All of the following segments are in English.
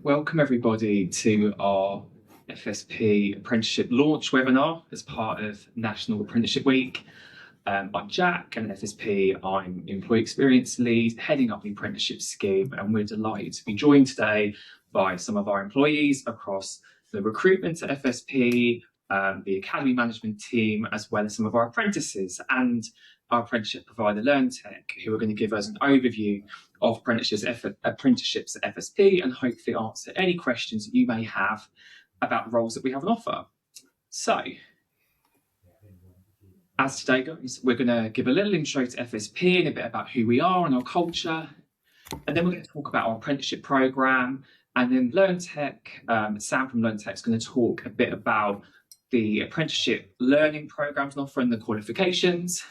Welcome everybody to our FSP Apprenticeship launch webinar as part of National Apprenticeship Week. I'm Jack, an FSP. I'm Employee Experience Lead, heading up the apprenticeship scheme, and we're delighted to be joined today by some of our employees across the recruitment at FSP, the Academy Management team, as well as some of our apprentices and our apprenticeship provider LearnTech, who are going to give us an overview of apprenticeships at FSP and hopefully answer any questions that you may have about the roles that we have on offer. So, as today goes, we're going to give a little intro to FSP and a bit about who we are and our culture, and then we're going to talk about our apprenticeship programme, and then LearnTech, Sam from LearnTech is going to talk a bit about the apprenticeship learning programmes on offer and the qualifications.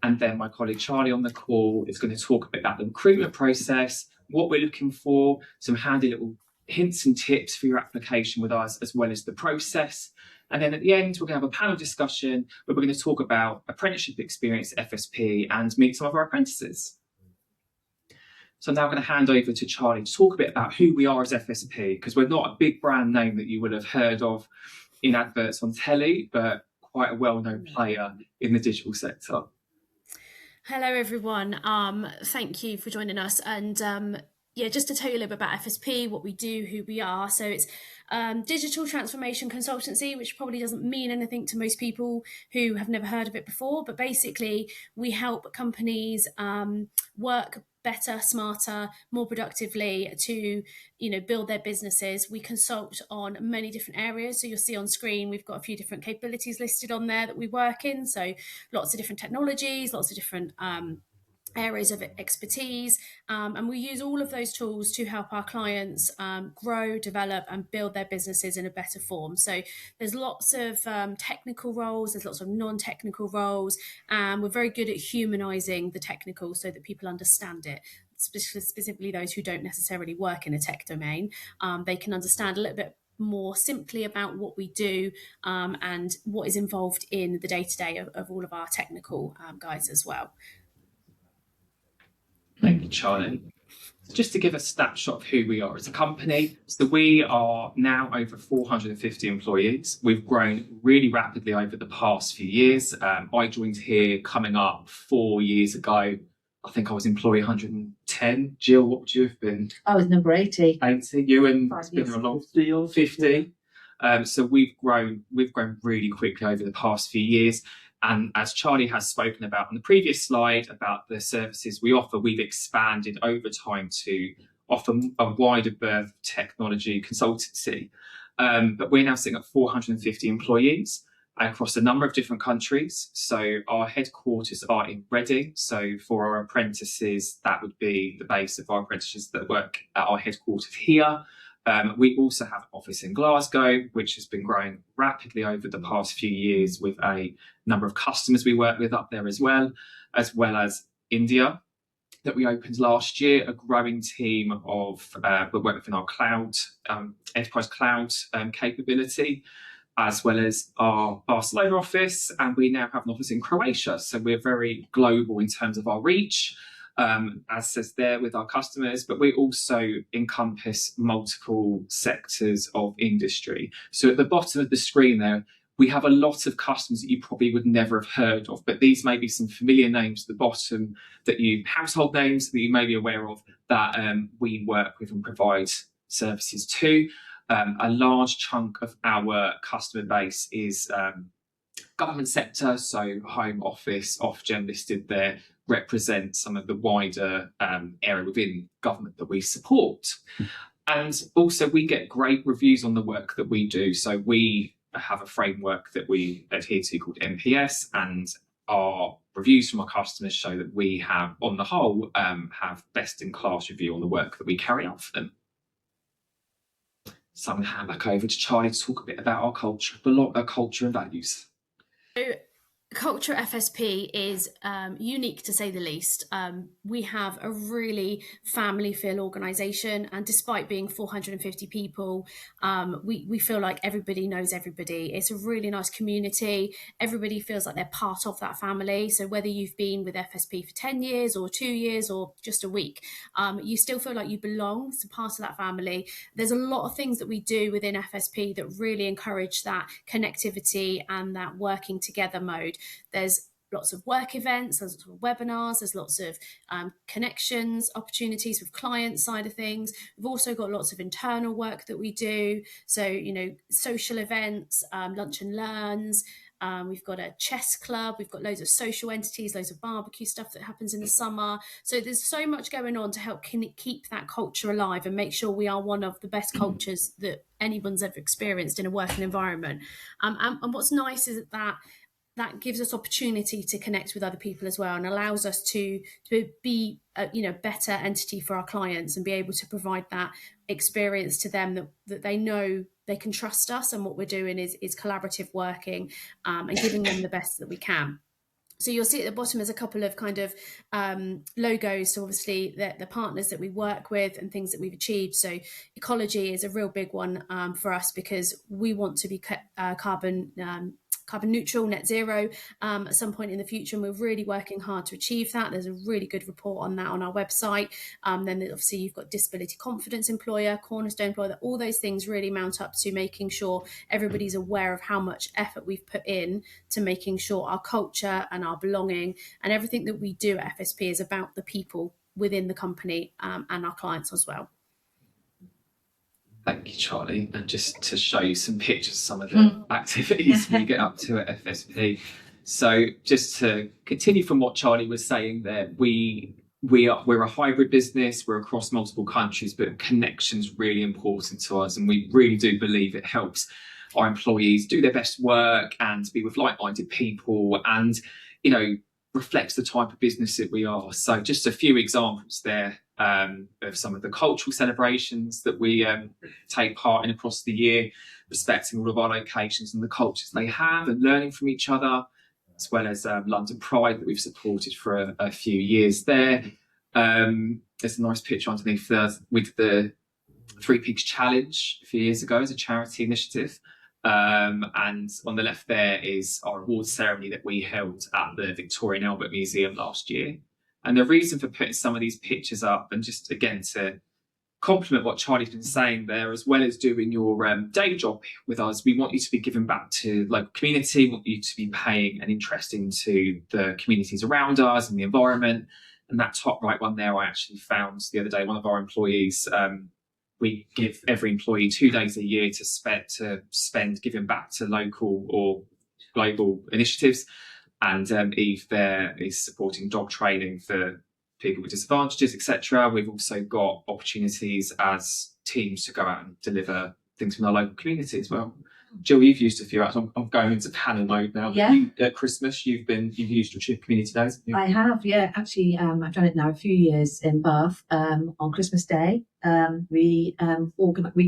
And then my colleague Charlie on the call is going to talk a bit about the recruitment process, what we're looking for, some handy little hints and tips for your application with us, as well as the process. And then at the end, we're going to have a panel discussion where we're going to talk about apprenticeship experience at FSP and meet some of our apprentices. So I'm now going to hand over to Charlie to talk a bit about who we are as FSP, because we're not a big brand name that you would have heard of in adverts on telly, but quite a well-known player in the digital sector. Hello everyone, thank you for joining us, and just to tell you a little bit about FSP, what we do, who we are. So it's digital transformation consultancy, which probably doesn't mean anything to most people who have never heard of it before, but basically we help companies work better, smarter, more productively to, build their businesses. We consult on many different areas. So you'll see on screen, we've got a few different capabilities listed on there that we work in. So lots of different technologies, lots of different areas of expertise, and we use all of those tools to help our clients grow, develop and build their businesses in a better form. So there's lots of technical roles, there's lots of non-technical roles, and we're very good at humanizing the technical so that people understand it, specifically those who don't necessarily work in a tech domain. They can understand a little bit more simply about what we do and what is involved in the day-to-day of all of our technical guys as well. Thank you, Charlie. Just to give a snapshot of who we are as a company, so we are now over 450 employees. We've grown really rapidly over the past few years. I joined here coming up 4 years ago. I think I was employee 110. Jill, what would you have been? I was number 80. 80. You and Five it's been years. a long 50 or 50. So we've grown really quickly over the past few years. And as Charlie has spoken about on the previous slide about the services we offer, we've expanded over time to offer a wider berth of technology consultancy. But we're now sitting at 450 employees across a number of different countries. So our headquarters are in Reading. So for our apprentices, that would be the base of our apprentices that work at our headquarters here. We also have an office in Glasgow, which has been growing rapidly over the past few years with a number of customers we work with up there as well as India that we opened last year, a growing team of we work within our cloud, enterprise cloud capability, as well as our Barcelona office, and we now have an office in Croatia. So we're very global in terms of our reach. As says there with our customers, but we also encompass multiple sectors of industry. So at the bottom of the screen there, we have a lot of customers that you probably would never have heard of, but these may be some familiar names at the bottom household names that you may be aware of that we work with and provide services to. A large chunk of our customer base is government sector, so Home Office, Ofgem listed there, represent some of the wider area within government that we support. And also we get great reviews on the work that we do. So we have a framework that we adhere to called NPS, and our reviews from our customers show that we have, on the whole, have best in class review on the work that we carry out for them. So I'm going to hand back over to Charlie to talk a bit about our culture and values. So Culture FSP is unique to say the least. We have a really family feel organisation, and despite being 450 people, we feel like everybody knows everybody. It's a really nice community. Everybody feels like they're part of that family. So whether you've been with FSP for 10 years or 2 years or just a week, you still feel like you belong to part of that family. There's a lot of things that we do within FSP that really encourage that connectivity and that working together mode. There's lots of work events, there's lots of webinars, there's lots of connections, opportunities with client side of things. We've also got lots of internal work that we do. So, social events, lunch and learns. We've got a chess club. We've got loads of social entities, loads of barbecue stuff that happens in the summer. So there's so much going on to help keep that culture alive and make sure we are one of the best cultures that anyone's ever experienced in a working environment. And what's nice is that gives us opportunity to connect with other people as well, and allows us to be a better entity for our clients and be able to provide that experience to them that they know they can trust us, and what we're doing is collaborative working, and giving them the best that we can. So you'll see at the bottom there's a couple of kind of logos. So obviously the partners that we work with and things that we've achieved. So ecology is a real big one for us, because we want to be carbon neutral, net zero at some point in the future, and we're really working hard to achieve that. There's a really good report on that on our website. Then obviously you've got disability confidence employer, cornerstone employer. All those things really mount up to making sure everybody's aware of how much effort we've put in to making sure our culture and our belonging and everything that we do at FSP is about the people within the company, and our clients as well. Thank you, Charlie. And just to show you some pictures of some of the activities we get up to at FSP. So just to continue from what Charlie was saying there, we're a hybrid business, we're across multiple countries, but connection's really important to us, and we really do believe it helps our employees do their best work and be with like-minded people, and reflects the type of business that we are. So just a few examples there of some of the cultural celebrations that we take part in across the year, respecting all of our locations and the cultures they have, and learning from each other, as well as London Pride that we've supported for a few years there. There's a nice picture underneath with the Three Pigs Challenge a few years ago as a charity initiative. And on the left there is our awards ceremony that we held at the Victoria and Albert Museum last year. And the reason for putting some of these pictures up, and just again to complement what Charlie's been saying there, as well as doing your day job with us, we want you to be giving back to local community, we want you to be paying an interest into the communities around us and the environment. And that top right one there, I actually found the other day, one of our employees, we give every employee 2 days a year to spend giving back to local or global initiatives. And Eve there is supporting dog training for people with disadvantages, etc. We've also got opportunities as teams to go out and deliver things from our local community as well. Jill, you've used a few. I'm going into panel mode now. Yeah. At Christmas, you've used your Chief Community Days. I have, yeah. Actually, I've done it now a few years in Bath. On Christmas Day, we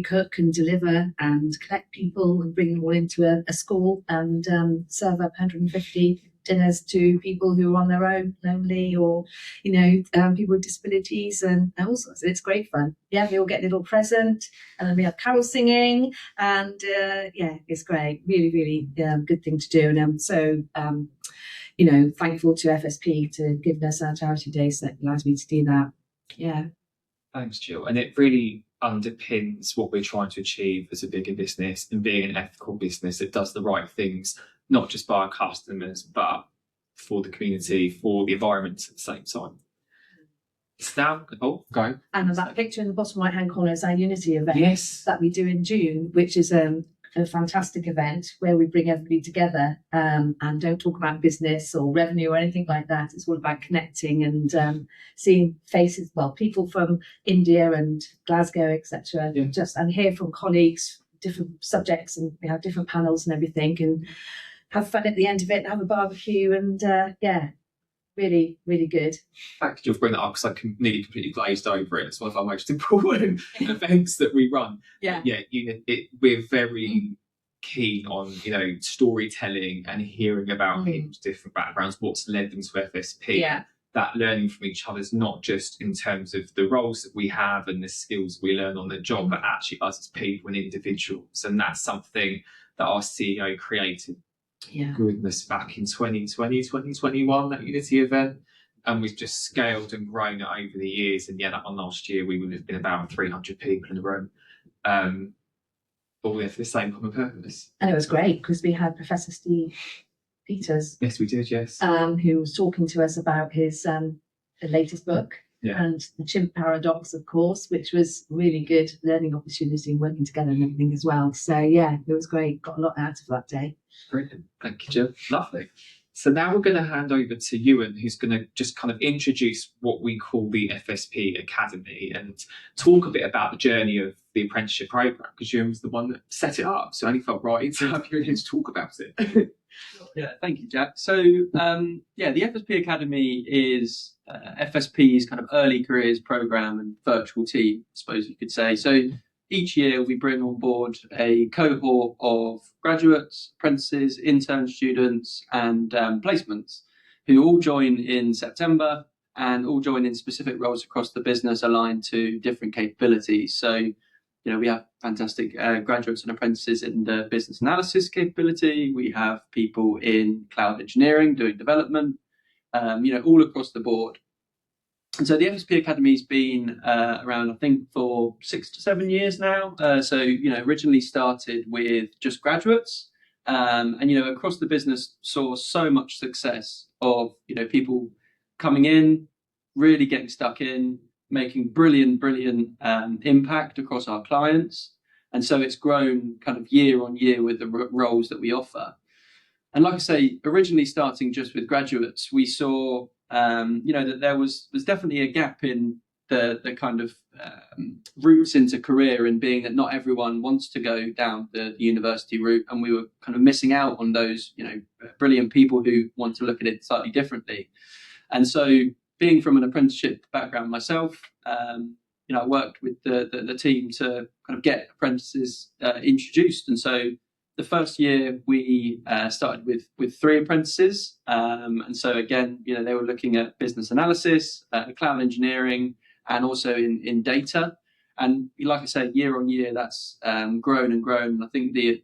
cook and deliver and collect people and bring them all into a school and serve up 150 dinners to people who are on their own, lonely, or people with disabilities and all sorts. It's great fun. Yeah, they all get a little present, and then we have carol singing, and it's great. Really, really good thing to do. And I'm so thankful to FSP to give us our charity days that allows me to do that. Yeah. Thanks, Jill. And it really underpins what we're trying to achieve as a bigger business, and being an ethical business that does the right things, not just by our customers, but for the community, for the environment at the same time. Go. And that picture in the bottom right-hand corner is our Unity event. Yes. That we do in June, which is a fantastic event where we bring everybody together and don't talk about business or revenue or anything like that. It's all about connecting and seeing faces, people from India and Glasgow, etc. Yeah. And hear from colleagues, different subjects, and we have different panels and everything, and have fun at the end of it and have a barbecue, and really, really good. Thank you for bringing that up, because I nearly completely glazed over it. It's one of our most important events that we run. Yeah. Yeah, we're very keen on, you know, storytelling and hearing about people's different backgrounds, what's led them to FSP. Yeah. That learning from each other is not just in terms of the roles that we have and the skills we learn on the job, but actually us as people and individuals. And that's something that our CEO created, goodness, back in 2020, 2021, that Unity event. And we've just scaled and grown it over the years. And yeah, that one last year, we would have been about 300 people in the room. All we have for the same common purpose. And it was great because we had Professor Steve Peters. Yes, we did, yes. Who was talking to us about his latest book and the chimp paradox, of course, which was really good learning opportunity, working together and everything as well. So yeah, it was great. Got a lot out of that day. Brilliant. Thank you, Jill. Lovely. So now we're going to hand over to Ewan, who's going to just kind of introduce what we call the FSP Academy and talk a bit about the journey of the apprenticeship programme, because Ewan was the one that set it up. So I only felt right to have you here to talk about it. Yeah, thank you, Jack. So, the FSP Academy is FSP's kind of early careers programme and virtual team, I suppose you could say. So each year we bring on board a cohort of graduates, apprentices, intern students and placements who all join in September and all join in specific roles across the business aligned to different capabilities. So, you know, we have fantastic graduates and apprentices in the business analysis capability. We have people in cloud engineering doing development, all across the board. And so the FSP Academy's been around, I think, for 6 to 7 years now. Originally started with just graduates, and across the business saw so much success of people coming in, really getting stuck in, making brilliant impact across our clients. And so it's grown kind of year on year with the roles that we offer. And like I say, originally starting just with graduates, we saw that there was definitely a gap in the kind of routes into career, in being that not everyone wants to go down the university route, and we were kind of missing out on those brilliant people who want to look at it slightly differently. And so, being from an apprenticeship background myself, I worked with the team to kind of get apprentices introduced. And so the first year we started with 3 apprentices. And so again, they were looking at business analysis, cloud engineering, and also in data. And like I said, year on year, that's grown and grown. I think the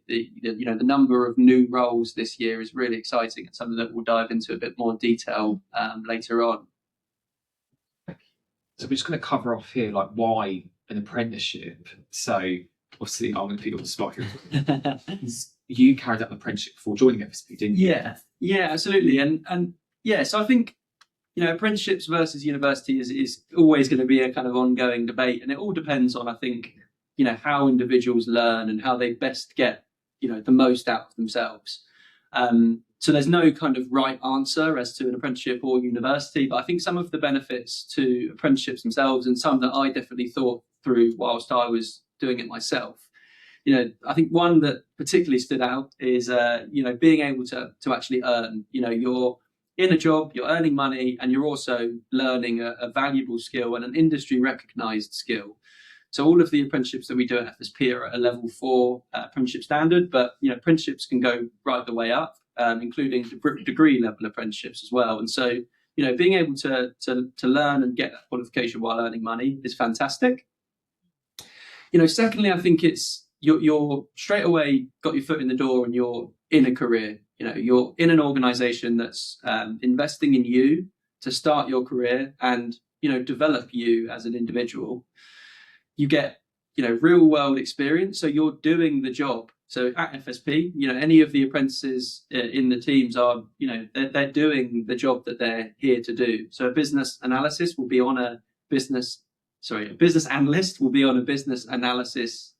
number of new roles this year is really exciting, and something that we'll dive into a bit more detail later on. So we're just going to cover off here, like, why an apprenticeship. So obviously, I'm going to put you on the spot here. You carried out an apprenticeship before joining FSP, didn't you? Yeah, absolutely. And so I think apprenticeships versus university is always going to be a kind of ongoing debate, and it all depends on, I think, how individuals learn and how they best get the most out of themselves. So there's no kind of right answer as to an apprenticeship or university, but I think some of the benefits to apprenticeships themselves, and some that I definitely thought through whilst I was doing it myself. I think one that particularly stood out is, being able to actually earn. You're in a job, you're earning money, and you're also learning a valuable skill and an industry recognised skill. So all of the apprenticeships that we do at FSP are at a level 4 apprenticeship standard, but apprenticeships can go right the way up, including degree level apprenticeships as well. And so being able to learn and get that qualification while earning money is fantastic. Secondly, I think it's you're straight away got your foot in the door and you're in a career. You're in an organisation that's investing in you to start your career and develop you as an individual. You get real world experience, so you're doing the job. So at FSP, any of the apprentices in the teams are they're doing the job that they're here to do. So a business analyst will be on a business analyst will be on a business analysis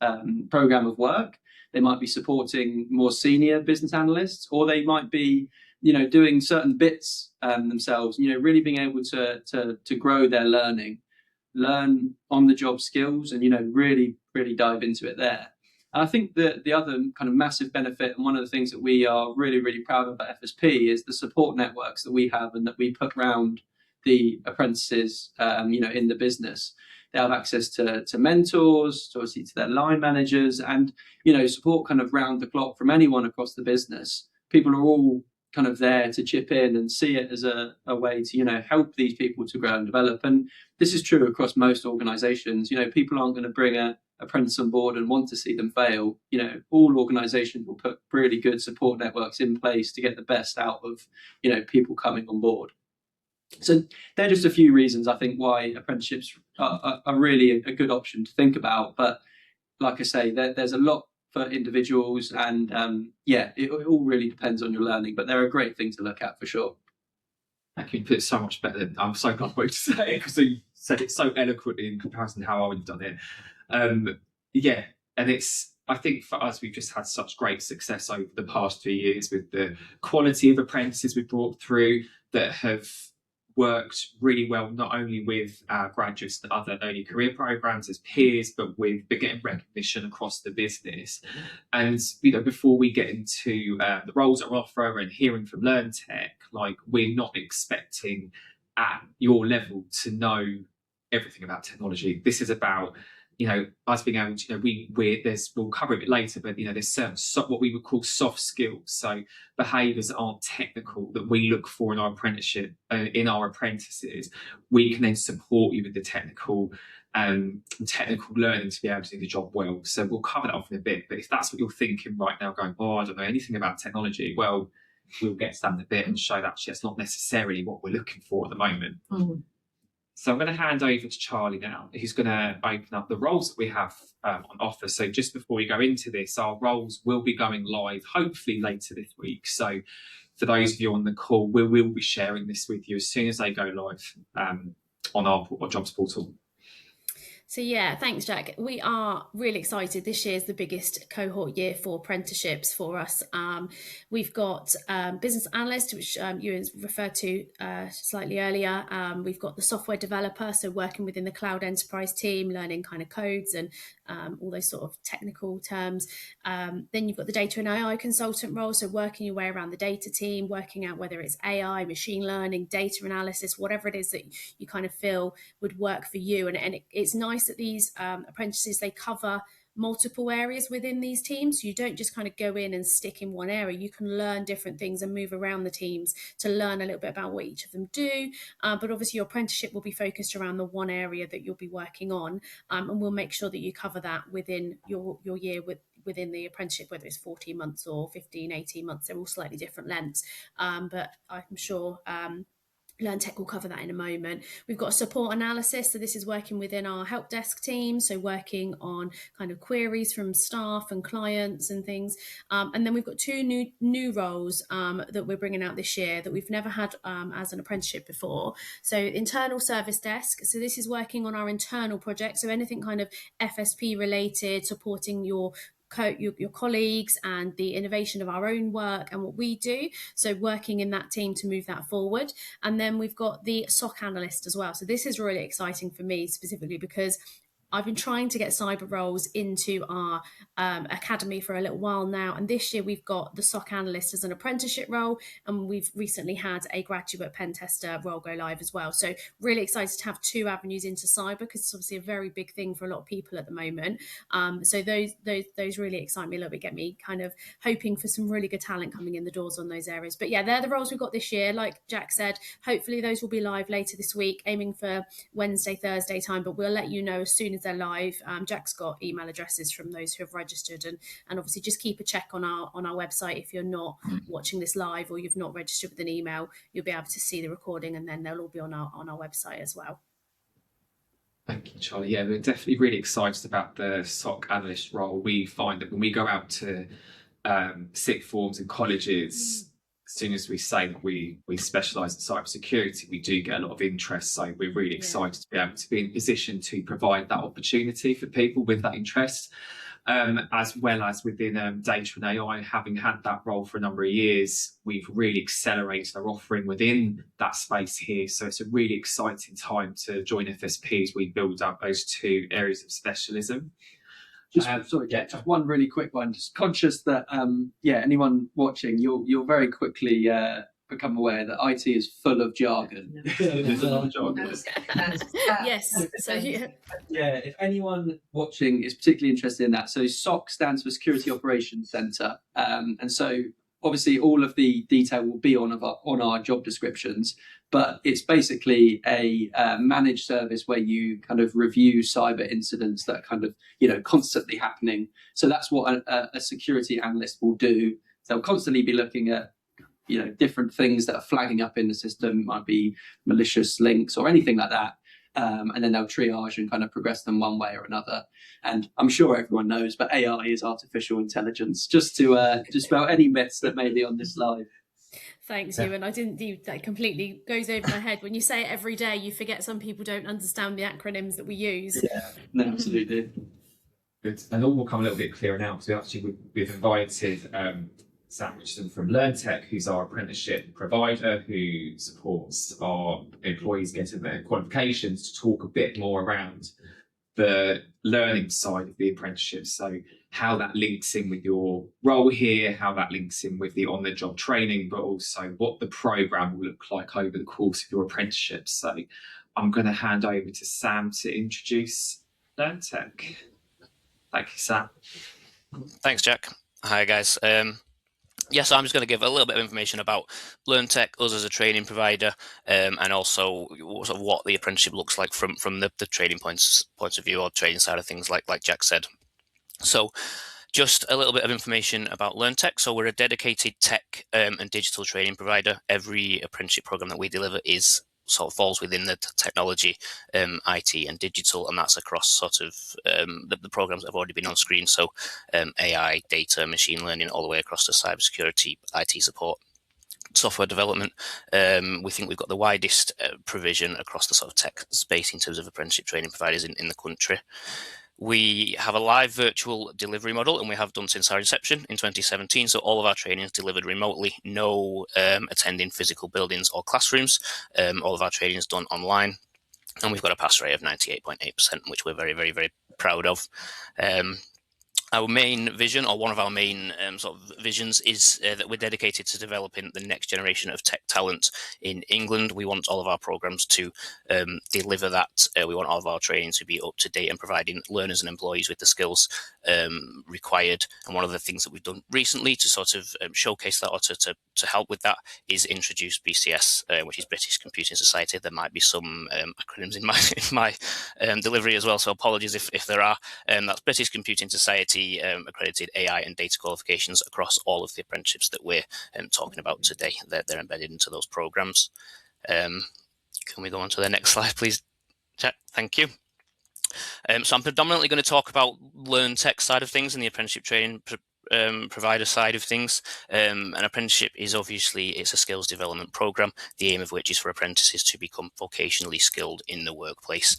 program of work. They might be supporting more senior business analysts, or they might be doing certain bits themselves. Really being able to grow their learning, learn on the job skills, and really dive into it there. And I think that the other kind of massive benefit, and one of the things that we are really proud of at FSP, is the support networks that we have and that we put around the apprentices in the business. they have access to mentors, to obviously to their line managers, and support kind of round the clock from anyone across the business. People are all kind of there to chip in and see it as a way to help these people to grow and develop. And this is true across most organizations. People aren't going to bring a apprentice on board and want to see them fail. All organizations will put really good support networks in place to get the best out of people coming on board. So they're just a few reasons I think why apprenticeships are really a good option to think about. But like I say, there's a lot for individuals, and it all really depends on your learning, but they're a great thing to look at for sure. Thank you. You put it so much better than I'm so glad what to say, because you said it so eloquently in comparison to how I would have done it. And I think for us, we've just had such great success over the past 2 years with the quality of apprentices we've brought through that have worked really well, not only with our graduates and other early career programs as peers, but getting recognition across the business. And before we get into the roles on offer and hearing from LearnTech, we're not expecting at your level to know everything about technology. This is about us being able to, we'll cover it later, but there's certain what we would call soft skills. So behaviours aren't technical that we look for in our apprenticeship, in our apprentices. We can then support you with the technical learning to be able to do the job well. So we'll cover that off in a bit. But if that's what you're thinking right now, going, I don't know anything about technology, well, we'll get to that in a bit and show that actually that's not necessarily what we're looking for at the moment. So I'm going to hand over to Charlie now, who's going to open up the roles that we have on offer. So just before we go into this, our roles will be going live, hopefully later this week. So for those of you on the call, we will be sharing this with you as soon as they go live on our jobs portal. So yeah, thanks, Jack. We are really excited. This year is the biggest cohort year for apprenticeships for us. We've got business analyst, which you referred to slightly earlier. We've got the software developer, so working within the cloud enterprise team, learning kind of codes and all those sort of technical terms. Then you've got the data and AI consultant role, so working your way around the data team, working out whether it's AI, machine learning, data analysis, whatever it is that you kind of feel would work for you. And it's nice that these apprentices, they cover multiple areas within these teams. So you don't just kind of go in and stick in one area. You can learn different things and move around the teams to learn a little bit about what each of them do. But obviously your apprenticeship will be focused around the one area that you'll be working on. And we'll make sure that you cover that within your year within the apprenticeship, whether it's 14 months or 15, 18 months. They're all slightly different lengths. But I'm sure LearnTech will cover that in a moment. We've got support analysis. So this is working within our help desk team. So working on kind of queries from staff and clients and things. And then we've got two new roles that we're bringing out this year that we've never had as an apprenticeship before. So internal service desk. So this is working on our internal projects. So anything kind of FSP related, supporting your colleagues and the innovation of our own work and what we do. So working in that team to move that forward. And then we've got the SOC analyst as well. So this is really exciting for me specifically because I've been trying to get cyber roles into our academy for a little while now. And this year we've got the SOC analyst as an apprenticeship role. And we've recently had a graduate pen tester role go live as well. So really excited to have two avenues into cyber because it's obviously a very big thing for a lot of people at the moment. So those really excite me a little bit, get me kind of hoping for some really good talent coming in the doors on those areas. But yeah, they're the roles we've got this year. Like Jack said, hopefully those will be live later this week, aiming for Wednesday, Thursday time, but we'll let you know as soon as they're live. Jack's got email addresses from those who have registered, and obviously just keep a check on our website. If you're not watching this live or you've not registered with an email, you'll be able to see the recording, and then they'll all be on our website as well. Thank you, Charlie. Yeah, we're definitely really excited about the SOC analyst role. We find that when we go out to sixth forms and colleges, as soon as we say that we specialise in cybersecurity, we do get a lot of interest. So we're really excited to be able to be in a position to provide that opportunity for people with that interest, as well as within data and AI. Having had that role for a number of years, we've really accelerated our offering within that space here. So it's a really exciting time to join FSP as we build up those two areas of specialism. Sorry, Jack, just one really quick one. Just conscious that anyone watching, you'll very quickly become aware that IT is full of jargon. There's a lot of jargon. Yes. So Yeah, if anyone watching is particularly interested in that, so SOC stands for Security Operations Center, and so obviously all of the detail will be on our job descriptions, but it's basically a managed service where you kind of review cyber incidents that are kind of constantly happening. So that's what a security analyst will do. They'll constantly be looking at different things that are flagging up in the system. It might be malicious links or anything like that. And then they'll triage and kind of progress them one way or another. And I'm sure everyone knows, but AI is artificial intelligence, just to dispel any myths that may be on this slide. Thanks, Ewan. I didn't do that. Completely goes over my head. When you say it every day, you forget some people don't understand the acronyms that we use. Yeah, no, absolutely. Good. And all will come a little bit clearer now, because we've invited Sam Richardson from LearnTech, who's our apprenticeship provider, who supports our employees getting their qualifications, to talk a bit more around the learning side of the apprenticeship. So how that links in with your role here, how that links in with the on-the-job training, but also what the programme will look like over the course of your apprenticeship. So I'm going to hand over to Sam to introduce LearnTech. Thank you, Sam. Thanks, Jack. Hi, guys. Yes, I'm just going to give a little bit of information about LearnTech, us as a training provider, and also sort of what the apprenticeship looks like from the training points of view, or training side of things, like Jack said. So just a little bit of information about LearnTech. So we're a dedicated tech and digital training provider. Every apprenticeship program that we deliver sort of falls within the technology, IT and digital, and that's across sort of the programs that have already been on screen. So AI, data, machine learning, all the way across to cybersecurity, IT support, software development. We think we've got the widest provision across the sort of tech space in terms of apprenticeship training providers in the country. We have a live virtual delivery model, and we have done since our inception in 2017. So all of our training is delivered remotely, no attending physical buildings or classrooms. All of our training is done online, and we've got a pass rate of 98.8%, which we're very, very, very proud of. Our main vision, or one of our main sort of visions, is that we're dedicated to developing the next generation of tech talent in England. We want all of our programs to deliver that. We want all of our training to be up to date and providing learners and employees with the skills required. And one of the things that we've done recently to sort of showcase that, or to help with that, is introduce BCS, which is British Computing Society. There might be some acronyms in my delivery as well, so apologies if there are. That's British Computing Society accredited AI and data qualifications across all of the apprenticeships that we're talking about today. They're embedded into those programs. Can we go on to the next slide, please, Jack? Thank you. So I'm predominantly going to talk about LearnTech side of things and the apprenticeship training provider side of things. An apprenticeship is obviously, it's a skills development program, the aim of which is for apprentices to become vocationally skilled in the workplace.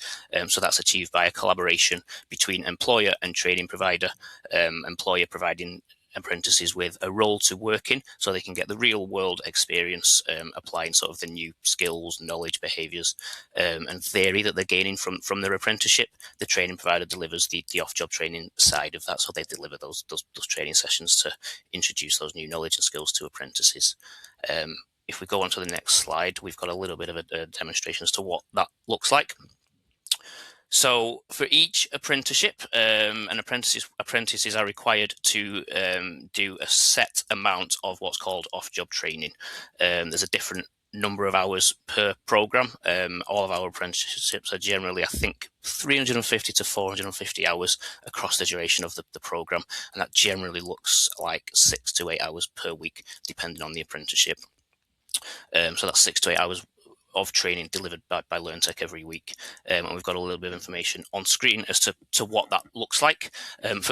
So that's achieved by a collaboration between employer and training provider, employer providing apprentices with a role to work in, so they can get the real world experience applying sort of the new skills, knowledge, behaviours and theory that they're gaining from their apprenticeship. The training provider delivers the off-job training side of that, so they deliver those training sessions to introduce those new knowledge and skills to apprentices. If we go on to the next slide, we've got a little bit of a demonstration as to what that looks like. So for each apprenticeship, apprentices are required to do a set amount of what's called off-job training. There's a different number of hours per program. All of our apprenticeships are generally, I think, 350 to 450 hours across the duration of the program, and that generally looks like 6 to 8 hours per week, depending on the apprenticeship. So that's 6 to 8 hours of training delivered by LearnTech every week, and we've got a little bit of information on screen as to what that looks like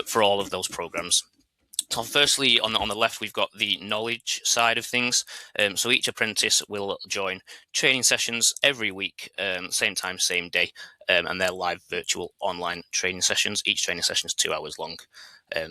for all of those programs. So firstly, on the left, we've got the knowledge side of things. So each apprentice will join training sessions every week, same time, same day, and they're live virtual online training sessions. Each training session is 2 hours long.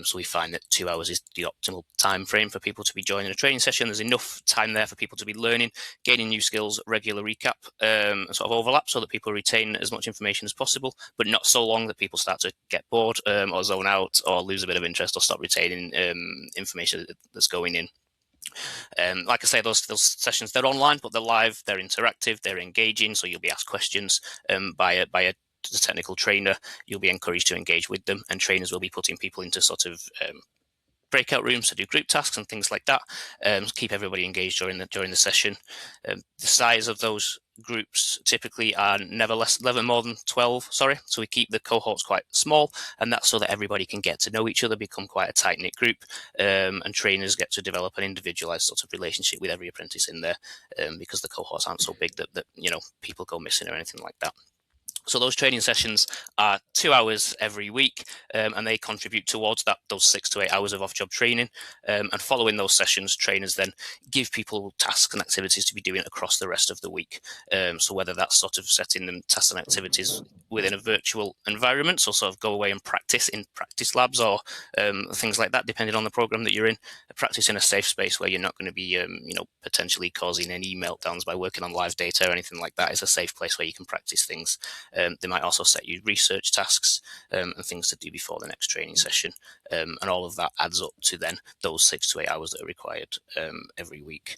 So we find that 2 hours is the optimal time frame for people to be joining a training session. There's enough time there for people to be learning, gaining new skills, regular recap, and sort of overlap, so that people retain as much information as possible, but not so long that people start to get bored or zone out or lose a bit of interest or stop retaining information that's going in. Like I say, those sessions, they're online, but they're live, they're interactive, they're engaging, so you'll be asked questions by a technical trainer. You'll be encouraged to engage with them, and trainers will be putting people into sort of breakout rooms to do group tasks and things like that. Keep everybody engaged during the session. The size of those groups typically are never more than 12. So we keep the cohorts quite small, and that's so that everybody can get to know each other, become quite a tight knit group, and trainers get to develop an individualized sort of relationship with every apprentice in there, because the cohorts aren't so big that people go missing or anything like that. So those training sessions are 2 hours every week, and they contribute towards those 6 to 8 hours of off-job training. And following those sessions, trainers then give people tasks and activities to be doing across the rest of the week. So whether that's sort of setting them tasks and activities within a virtual environment, so sort of go away and practice in practice labs or things like that, depending on the program that you're in. Practice in a safe space where you're not going to be, potentially causing any meltdowns by working on live data or anything like that. It's a safe place where you can practice things. They might also set you research tasks and things to do before the next training session. And all of that adds up to then those 6 to 8 hours that are required every week.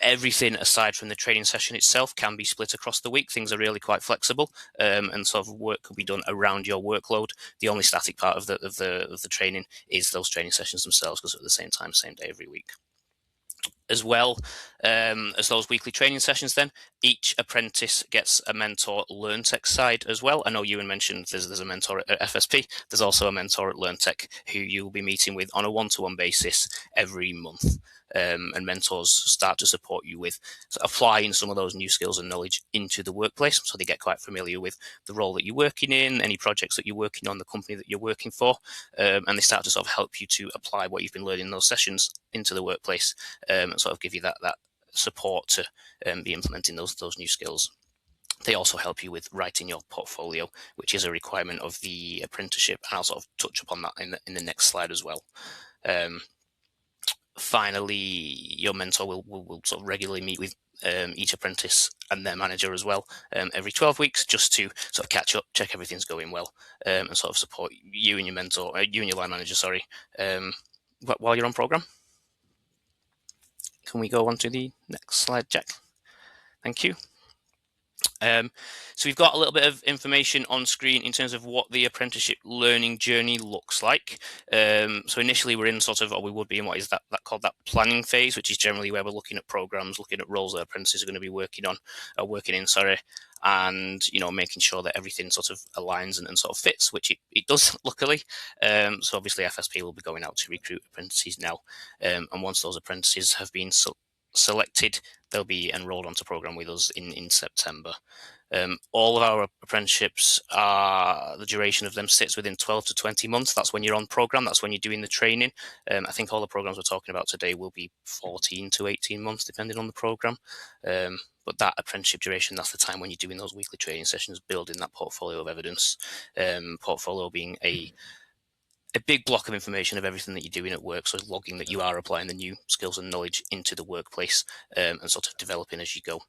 Everything aside from the training session itself can be split across the week. Things are really quite flexible, and sort of work can be done around your workload. The only static part of the training is those training sessions themselves, because at the same time, same day every week. As well as those weekly training sessions, then each apprentice gets a mentor LearnTech side as well. I know Ewan mentioned there's a mentor at FSP. There's also a mentor at LearnTech who you'll be meeting with on a one-to-one basis every month. And mentors start to support you with applying some of those new skills and knowledge into the workplace, so they get quite familiar with the role that you're working in, any projects that you're working on, the company that you're working for, and they start to sort of help you to apply what you've been learning in those sessions into the workplace, and sort of give you that support to be implementing those new skills. They also help you with writing your portfolio, which is a requirement of the apprenticeship, and I'll sort of touch upon that in the next slide as well. Finally, your mentor will sort of regularly meet with each apprentice and their manager as well every 12 weeks, just to sort of catch up, check everything's going well, and sort of support you and your mentor, you and your line manager, while you're on program. Can we go on to the next slide, Jack? Thank you. So we've got a little bit of information on screen in terms of what the apprenticeship learning journey looks like. So initially we're in we would be in what is that called that planning phase, which is generally where we're looking at programs, looking at roles that apprentices are going to be working in, and making sure that everything sort of aligns and sort of fits, which it does, luckily. So obviously FSP will be going out to recruit apprentices now, and once those apprentices have been selected, they'll be enrolled onto program with us in September. All of our apprenticeships the duration of them sits within 12 to 20 months. That's when you're on program. That's when you're doing the training. I think all the programs we're talking about today will be 14 to 18 months, depending on the program. But that apprenticeship duration, that's the time when you're doing those weekly training sessions, building that portfolio of evidence. Portfolio being a big block of information of everything that you're doing at work, so logging that you are applying the new skills and knowledge into the workplace, and sort of developing as you go.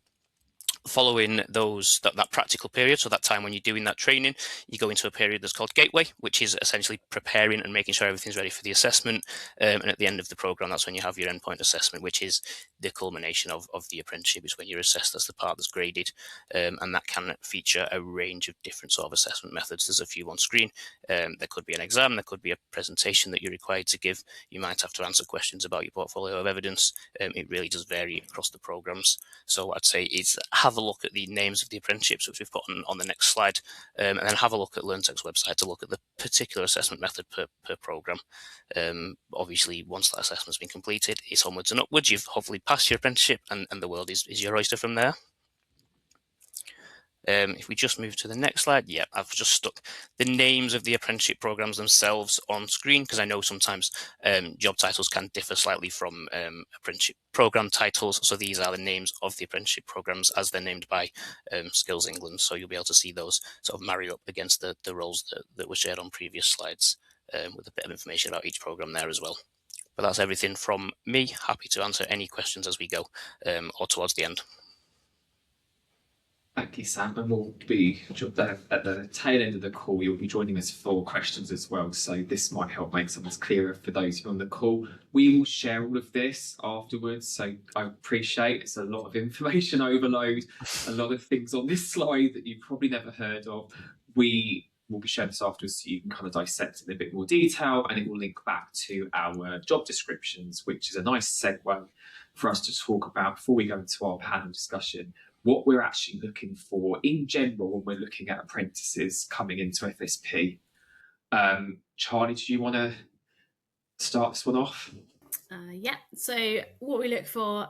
Following that practical period, so that time when you're doing that training, you go into a period that's called Gateway, which is essentially preparing and making sure everything's ready for the assessment. And at the end of the program, that's when you have your endpoint assessment, which is the culmination of the apprenticeship. Is when you're assessed as the part that's graded, and that can feature a range of different sort of assessment methods. There's a few on screen. There could be an exam, there could be a presentation that you're required to give. You might have to answer questions about your portfolio of evidence. It really does vary across the programs. So I'd say is have a look at the names of the apprenticeships, which we've put on the next slide, and then have a look at LearnTech's website to look at the particular assessment method per program. Obviously, once that assessment's been completed, it's onwards and upwards. You've hopefully passed your apprenticeship, and the world is your oyster from there. If we just move to the next slide, I've just stuck the names of the apprenticeship programs themselves on screen, because I know sometimes job titles can differ slightly from apprenticeship program titles. So these are the names of the apprenticeship programs as they're named by Skills England. So you'll be able to see those sort of marry up against the roles that were shared on previous slides, with a bit of information about each program there as well. But that's everything from me. Happy to answer any questions as we go, or towards the end. Thank you, Sam. And we'll be at the tail end of the call. You'll be joining us for questions as well. So this might help make something clearer for those who are on the call. We will share all of this afterwards. So I appreciate it's a lot of information overload, a lot of things on this slide that you've probably never heard of. We will be sharing this afterwards so you can kind of dissect it in a bit more detail, and it will link back to our job descriptions, which is a nice segue for us to talk about before we go into our panel discussion, what we're actually looking for in general when we're looking at apprentices coming into FSP. Charlie, do you want to start this one off? Yeah, so what we look for,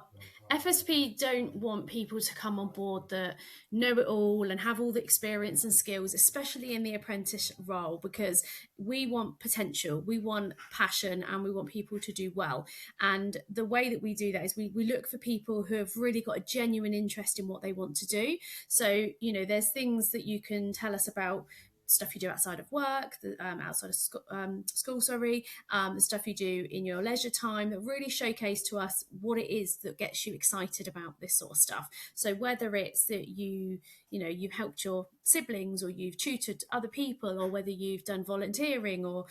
FSP don't want people to come on board that know it all and have all the experience and skills, especially in the apprentice role, because we want potential, we want passion, and we want people to do well. And the way that we do that is we look for people who have really got a genuine interest in what they want to do. So, you know, there's things that you can tell us about, stuff you do outside of work, outside of school, the stuff you do in your leisure time, that really showcase to us what it is that gets you excited about this sort of stuff. So whether it's that you've helped your siblings, or you've tutored other people, or whether you've done volunteering, or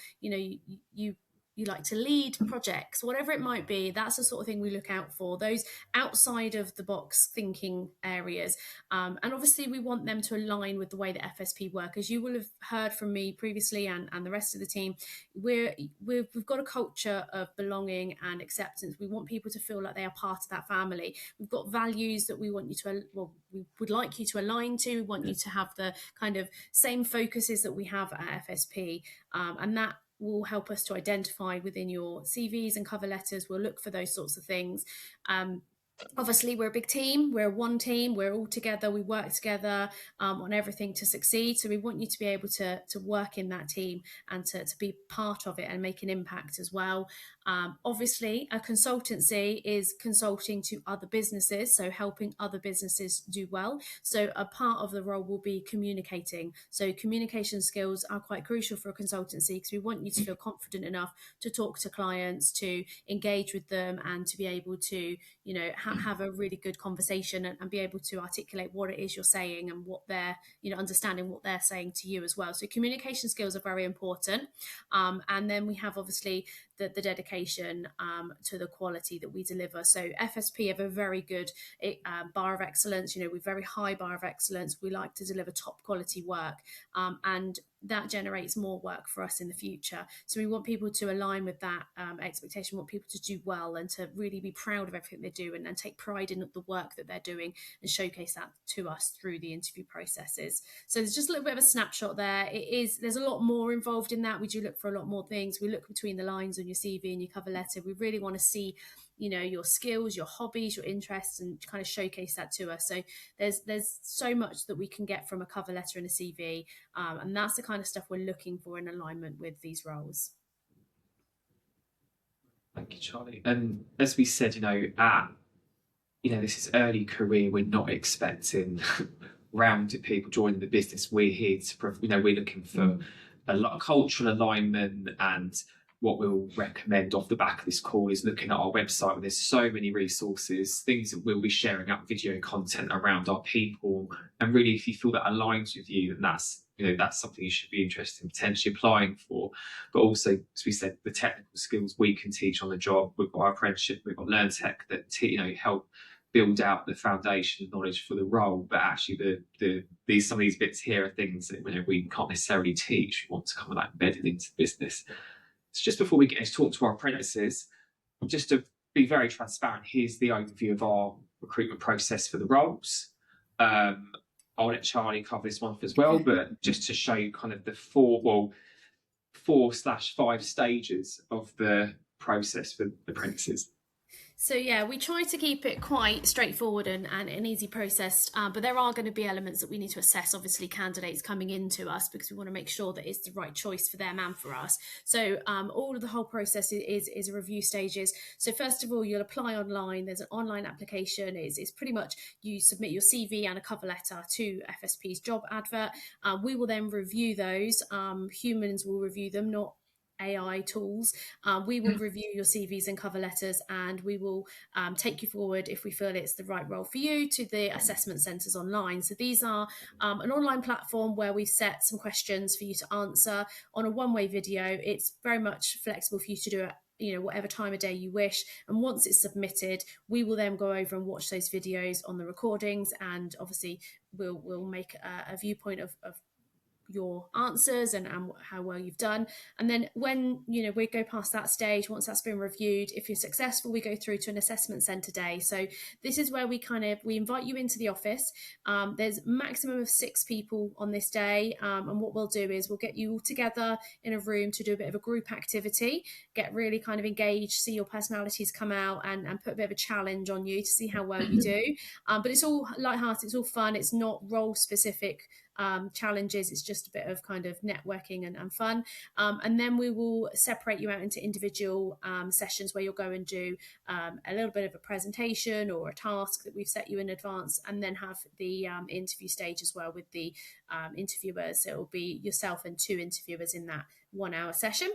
you like to lead projects, whatever it might be, that's the sort of thing we look out for, those outside of the box thinking areas. And obviously we want them to align with the way that FSP work. As you will have heard from me previously and the rest of the team, we've got a culture of belonging and acceptance. We want people to feel like they are part of that family. We've got values that we want you to, we would like you to align to. We want you to have the kind of same focuses that we have at FSP, and that will help us to identify within your CVs and cover letters. We'll look for those sorts of things. Obviously, we're a big team. We're one team. We're all together. We work together on everything to succeed. So we want you to be able to work in that team and to be part of it and make an impact as well. Obviously, a consultancy is consulting to other businesses, so helping other businesses do well. So a part of the role will be communicating. So communication skills are quite crucial for a consultancy, because we want you to feel confident enough to talk to clients, to engage with them, and to be able to, have a really good conversation and be able to articulate what it is you're saying and what they're, understanding what they're saying to you as well. So communication skills are very important. And then we have obviously the dedication to the quality that we deliver. So FSP have a very good bar of excellence. We're very high bar of excellence. We like to deliver top quality work, and that generates more work for us in the future. So we want people to align with that expectation. We want people to do well and to really be proud of everything they do, and take pride in the work that they're doing, and showcase that to us through the interview processes. So there's just a little bit of a snapshot there. There's a lot more involved in that. We do look for a lot more things. We look between the lines on your CV and your cover letter. We really want to see your skills, your hobbies, your interests, and kind of showcase that to us. So there's so much that we can get from a cover letter and a CV, and that's the kind of stuff we're looking for in alignment with these roles. Thank you, Charlie. And as we said, this is early career. We're not expecting rounded people joining the business. We're here to, we're looking for a lot of cultural alignment. And what we'll recommend off the back of this call is looking at our website, where there's so many resources, things that we'll be sharing up, video content around our people. And really, if you feel that aligns with you, then that's something you should be interested in potentially applying for. But also, as we said, the technical skills we can teach on the job. We've got our apprenticeship, we've got LearnTech that help build out the foundation of knowledge for the role. But actually, some of these bits here are things that we can't necessarily teach. We want to come and embedded into the business. So just before we get to talk to our apprentices, just to be very transparent, here's the overview of our recruitment process for the roles. I'll let Charlie cover this one as well, but just to show you kind of the 4/5 stages of the process for apprentices. So yeah, we try to keep it quite straightforward and an easy process, but there are going to be elements that we need to assess, obviously, candidates coming into us, because we want to make sure that it's the right choice for them and for us. So all of the whole process is a review stages. So first of all, you'll apply online. There's an online application. It's pretty much you submit your CV and a cover letter to FSP's job advert. We will then review those. Humans will review them, not AI tools. We will review your CVs and cover letters, and we will take you forward, if we feel it's the right role for you, to the assessment centres online. So these are an online platform where we set some questions for you to answer on a one-way video. It's very much flexible for you to do it, you know, whatever time of day you wish. And once it's submitted, we will then go over and watch those videos on the recordings, and obviously we'll make a viewpoint of your answers and how well you've done. And then when, you know, we go past that stage, once that's been reviewed, if you're successful, we go through to an assessment centre day. So this is where we invite you into the office. There's a maximum of 6 people on this day, and what we'll do is we'll get you all together in a room to do a bit of a group activity, get really kind of engaged, see your personalities come out, and put a bit of a challenge on you to see how well you do. But it's all lighthearted, it's all fun, it's not role specific challenges. It's just a bit of kind of networking and fun. And then we will separate you out into individual sessions where you'll go and do a little bit of a presentation or a task that we've set you in advance, and then have the interview stage as well with the interviewers. So it will be yourself and 2 interviewers in that 1-hour session.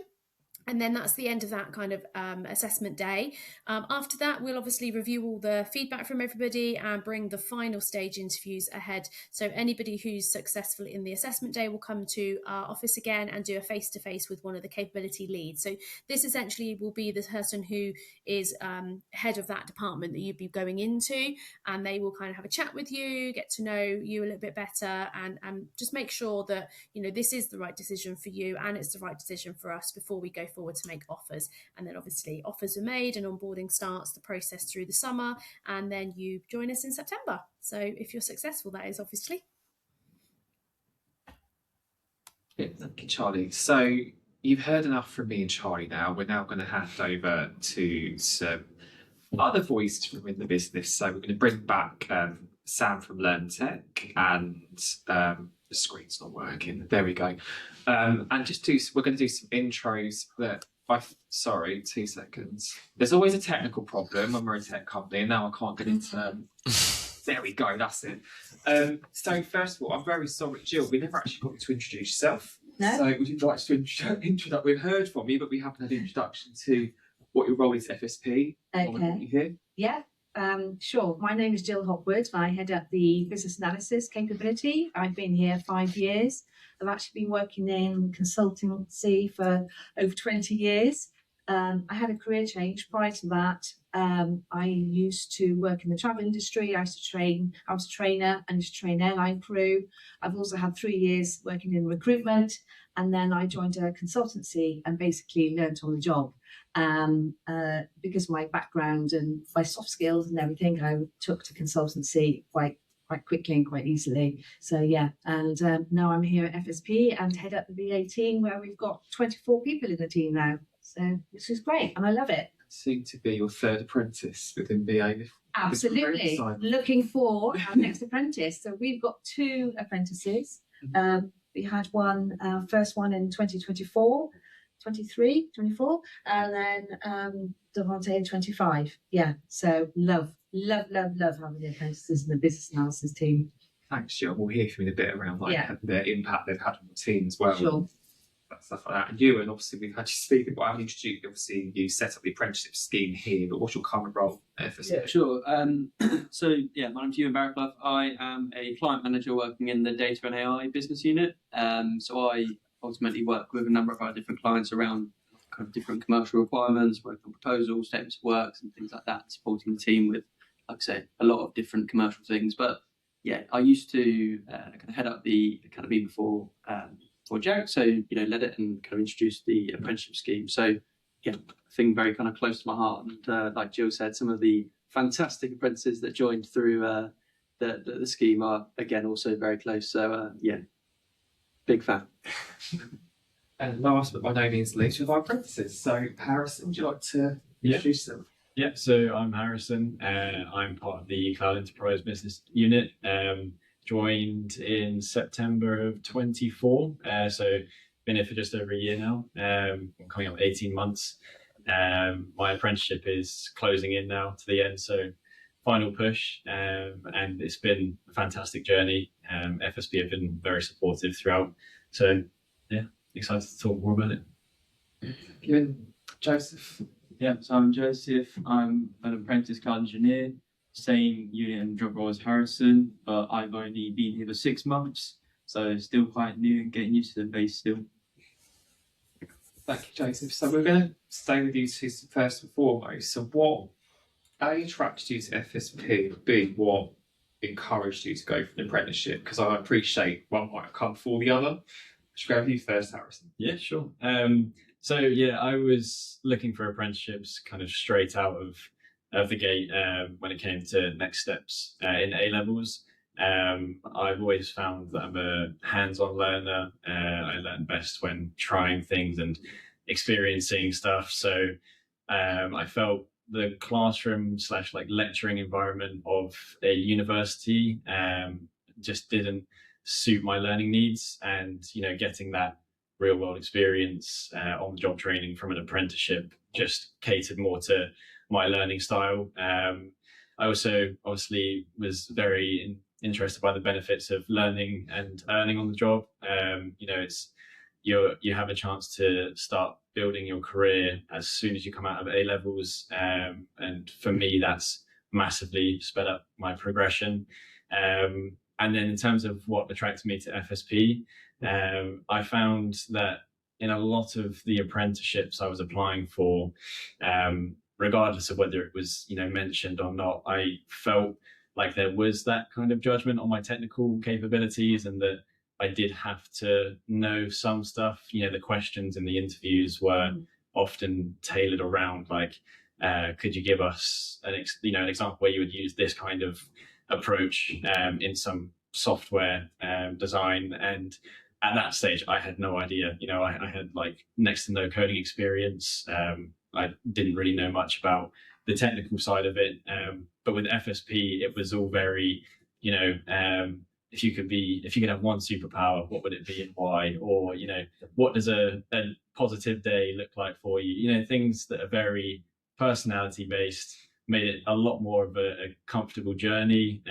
And then that's the end of that kind of assessment day. After that, we'll obviously review all the feedback from everybody and bring the final stage interviews ahead. So anybody who's successful in the assessment day will come to our office again and do a face-to-face with one of the capability leads. So this essentially will be the person who is head of that department that you'd be going into, and they will kind of have a chat with you, get to know you a little bit better, and just make sure that, you know, this is the right decision for you and it's the right decision for us before we go forward to make offers. And then obviously offers are made and onboarding starts the process through the summer, and then you join us in September. So if you're successful, that is obviously. Yeah, thank you, Charlie. So you've heard enough from me and Charlie now. We're now going to hand over to some other voices from in the business. So we're going to bring back Sam from LearnTech, and the screen's not working. There we go. And we're going to do some intros that sorry, 2 seconds. There's always a technical problem when we're a tech company, and now I can't get into there we go, that's it. So first of all, I'm very sorry, Jill, we never actually got to introduce yourself. No? So would you like to introduce, we've heard from you, but we haven't had an introduction to what your role is at FSP. Okay. What you hear. Yeah, sure. My name is Jill Hopwood. I head up the business analysis capability. I've been here 5 years. I've actually been working in consultancy for over 20 years. I had a career change prior to that. I used to work in the travel industry. I was a trainer and used to train airline crew. I've also had 3 years working in recruitment, and then I joined a consultancy and basically learned on the job. Because of my background and my soft skills and everything, I took to consultancy quite quickly and quite easily. So yeah, and now I'm here at FSP and head up the VA team, where we've got 24 people in the team now. So this is great, and I love it. Soon to be your 3rd apprentice within VA. Absolutely. Looking for our next apprentice. So we've got 2 apprentices. We had first one in 2024. 24, and then Devontae in 25. Yeah, so love having the apprentices in the business analysis team. Thanks, Jill. We'll hear from you in a bit around the impact they've had on the team as well. Sure. Stuff like that. And you, and obviously we've had you speak, but I haven't introduced you. Obviously, you set up the apprenticeship scheme here, but what's your current role at FSP? Yeah, sure. So my name's Ewan Barraclough. I am a client manager working in the data and AI business unit. So I ultimately work with a number of our different clients around kind of different commercial requirements, work on proposals, statements of works and things like that, supporting the team with, like I say, a lot of different commercial things. But yeah, I used to kind of head up the academy before Jack, so led it and kind of introduced the apprenticeship scheme. So yeah, a thing very kind of close to my heart. And like Jill said, some of the fantastic apprentices that joined through the scheme are again also very close. So yeah, big fan. And last but by no means least, with our apprentices. So Harrison, would you like to introduce them? Yeah, so I'm Harrison. I'm part of the Cloud Enterprise Business Unit. Joined in September of 24. So been here for just over a year now. Coming up 18 months. My apprenticeship is closing in now to the end, so final push. And it's been a fantastic journey. FSP have been very supportive throughout. So yeah, excited to talk more about it. You, Joseph. Yeah, so I'm Joseph. I'm an apprentice cloud engineer, same unit and job role as Harrison, but I've only been here for 6 months, so still quite new and getting used to the base still. Thank you, Joseph. So we're going to stay with you two first and foremost. So what A, attracted you to FSP, B, what encouraged you to go for an apprenticeship? Because I appreciate one might have come before the other. Should we go with you first, Harrison? Yeah, sure. So yeah, I was looking for apprenticeships kind of straight out of the gate when it came to next steps in A levels. I've always found that I'm a hands-on learner. I learn best when trying things and experiencing stuff. So I felt the classroom / like lecturing environment of a university just didn't suit my learning needs, and getting that real world experience on the job training from an apprenticeship just catered more to my learning style. I also obviously was very interested by the benefits of learning and earning on the job. It's you have a chance to start building your career as soon as you come out of A levels, and for me that's massively sped up my progression. And then in terms of what attracted me to FSP, I found that in a lot of the apprenticeships I was applying for, regardless of whether it was mentioned or not, I felt like there was that kind of judgment on my technical capabilities, and that I did have to know some stuff. The questions in the interviews were often tailored around like, could you give us an example where you would use this kind of approach in some software design? And at that stage I had no idea. I had like next to no coding experience. I didn't really know much about the technical side of it, but with FSP it was all very if you could have one superpower, what would it be and why? Or what does a positive day look like for you? Things that are very personality based made it a lot more of a comfortable journey.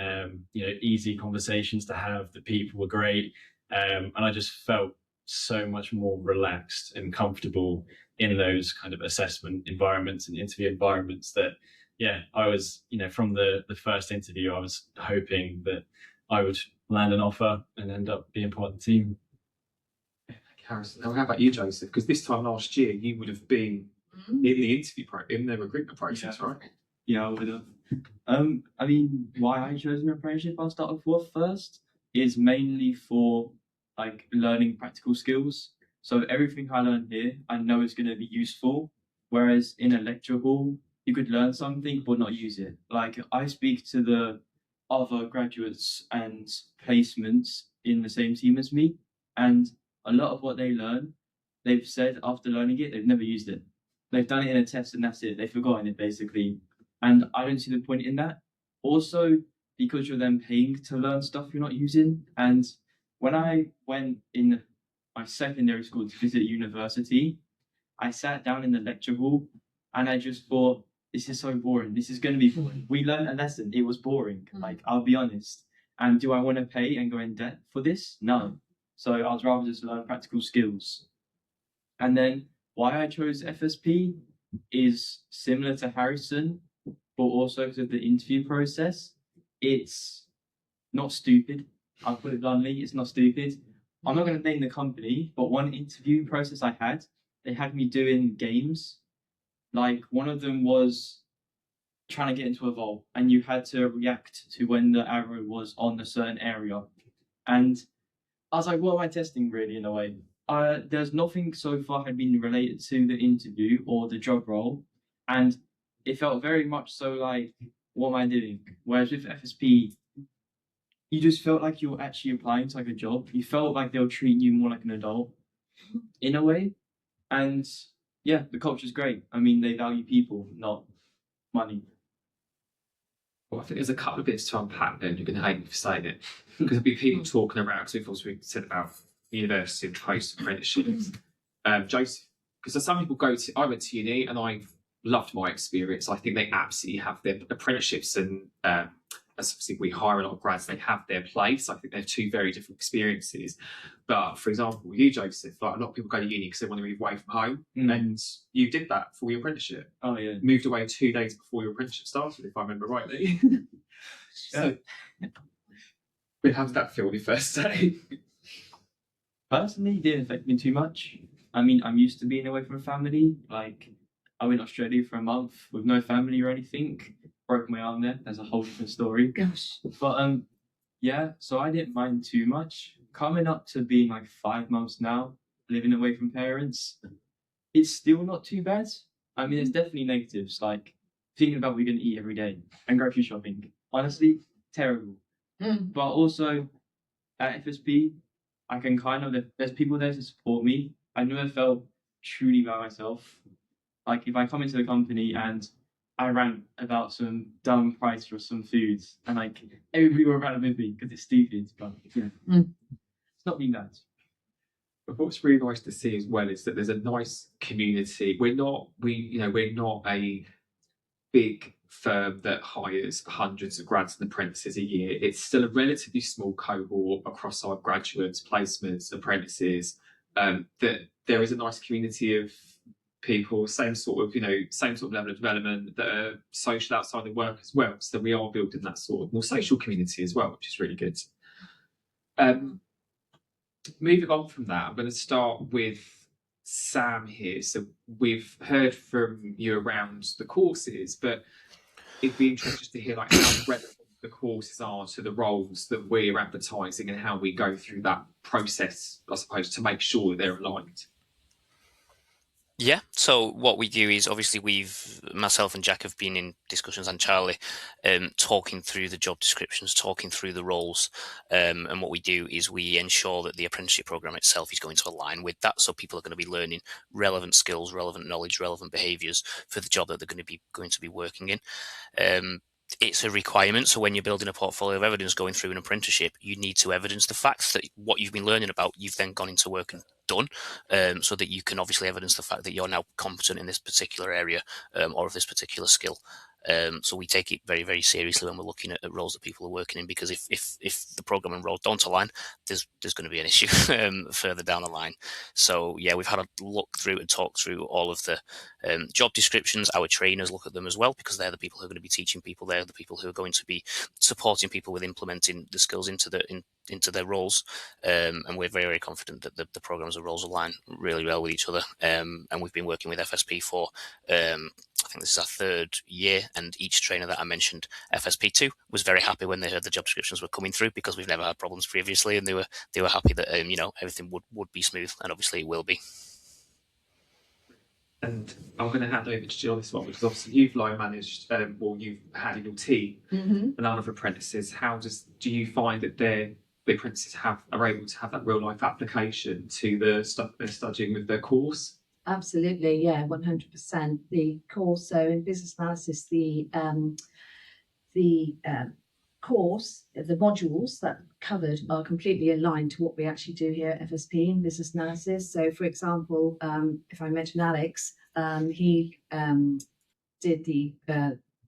Easy conversations to have. The people were great, and I just felt so much more relaxed and comfortable in those kind of assessment environments and interview environments that I was from the first interview I was hoping that I would land an offer and end up being part of the team. Harrison, how about you, Joseph? Because this time last year you would have been in the recruitment process, right? Yeah, I would have. I mean, why I chose an apprenticeship I'll start off with first is mainly for like learning practical skills. So everything I learn here, I know is going to be useful. Whereas in a lecture hall, you could learn something but not use it. Like I speak to the other graduates and placements in the same team as me, and a lot of what they learn, they've said after learning it, they've never used it. They've done it in a test and that's it. They've forgotten it basically. And I don't see the point in that. Also, because you're then paying to learn stuff you're not using. And when I went in my secondary school to visit university, I sat down in the lecture hall and I just thought, this is so boring. This is going to be boring. We learned a lesson. It was boring. Like, I'll be honest. And do I want to pay and go in debt for this? No. So I was rather just learn practical skills. And then why I chose FSP is similar to Harrison, but also because of the interview process. It's not stupid. I'll put it bluntly, it's not stupid. I'm not going to name the company, but one interview process I had, they had me doing games. Like one of them was trying to get into a vault and you had to react to when the arrow was on a certain area. And I was like, what am I testing really in a way? There's nothing so far had been related to the interview or the job role. And it felt very much so like, what am I doing? Whereas with FSP, you just felt like you were actually applying to like a job. You felt like they were treating you more like an adult in a way. And yeah, the culture's great. I mean, they value people, not money. Well, I think there's a couple of bits to unpack then. You're going to hate me for saying it. Because there'll be people talking around, because we've said about university and post apprenticeships. Joseph, because some people I went to uni and I've loved my experience. I think they absolutely have their apprenticeships and as obviously we hire a lot of grads, they have their place. I think they're two very different experiences. But for example, with you, Joseph, like a lot of people go to uni because they want to move away from home, and you did that for your apprenticeship. Oh yeah. Moved away 2 days before your apprenticeship started, if I remember rightly. So, how did that feel on your first day? Personally, it didn't affect me too much. I mean, I'm used to being away from family. Like, I went to Australia for a month with no family or anything. Broke my arm there. That's a whole different story. Gosh. But yeah, so I didn't mind too much. Coming up to being like 5 months now, living away from parents, it's still not too bad. I mean, there's definitely negatives, like thinking about what you're going to eat every day and grocery shopping. Honestly, terrible. But also at FSP, I can kind of, there's people there to support me. I never felt truly by myself. Like if I come into the company and I rant about some dumb price for some foods, and like everybody will rant with me because it's stupid, but yeah, it's not been bad. But what's really nice to see as well is that there's a nice community. We're not a big firm that hires hundreds of grads and apprentices a year. It's still a relatively small cohort across our graduates, placements, apprentices. That there is a nice community of people, same sort of level of development, that are social outside of work as well. So we are building that sort of more social community as well, which is really good. Moving on from that, I'm going to start with Sam here. So we've heard from you around the courses, but it'd be interesting to hear like how relevant the courses are to the roles that we're advertising and how we go through that process, I suppose, to make sure that they're aligned. Yeah, so what we do is obviously myself and Jack have been in discussions, and Charlie, talking through the job descriptions, talking through the roles, and what we do is we ensure that the apprenticeship program itself is going to align with that, so people are going to be learning relevant skills, relevant knowledge, relevant behaviours for the job that they're going to be working in. It's a requirement, so when you're building a portfolio of evidence going through an apprenticeship, you need to evidence the facts that what you've been learning about, you've then gone into work and done, so that you can obviously evidence the fact that you're now competent in this particular area or of this particular skill. So we take it very, very seriously when we're looking at roles that people are working in, because if the program and role don't align, there's going to be an issue further down the line. So yeah, we've had a look through and talk through all of the job descriptions. Our trainers look at them as well, because they're the people who are going to be teaching people. They're the people who are going to be supporting people with implementing the skills into their roles. And we're very, very confident that the programs and roles align really well with each other. And we've been working with FSP for I think this is our 3rd year, and each trainer that I mentioned, FSP2, was very happy when they heard the job descriptions were coming through, because we've never had problems previously, and they were happy that everything would be smooth, and obviously it will be. And I'm going to hand over to you on this one, because obviously you've line managed, or you've had in your team a number of apprentices. Do you find that the apprentices are able to have that real life application to the stuff they're studying with their course? Absolutely, yeah, 100%. The course, so in business analysis, the course, the modules that are covered are completely aligned to what we actually do here at FSP in business analysis. So, for example, if I mention Alex, he did the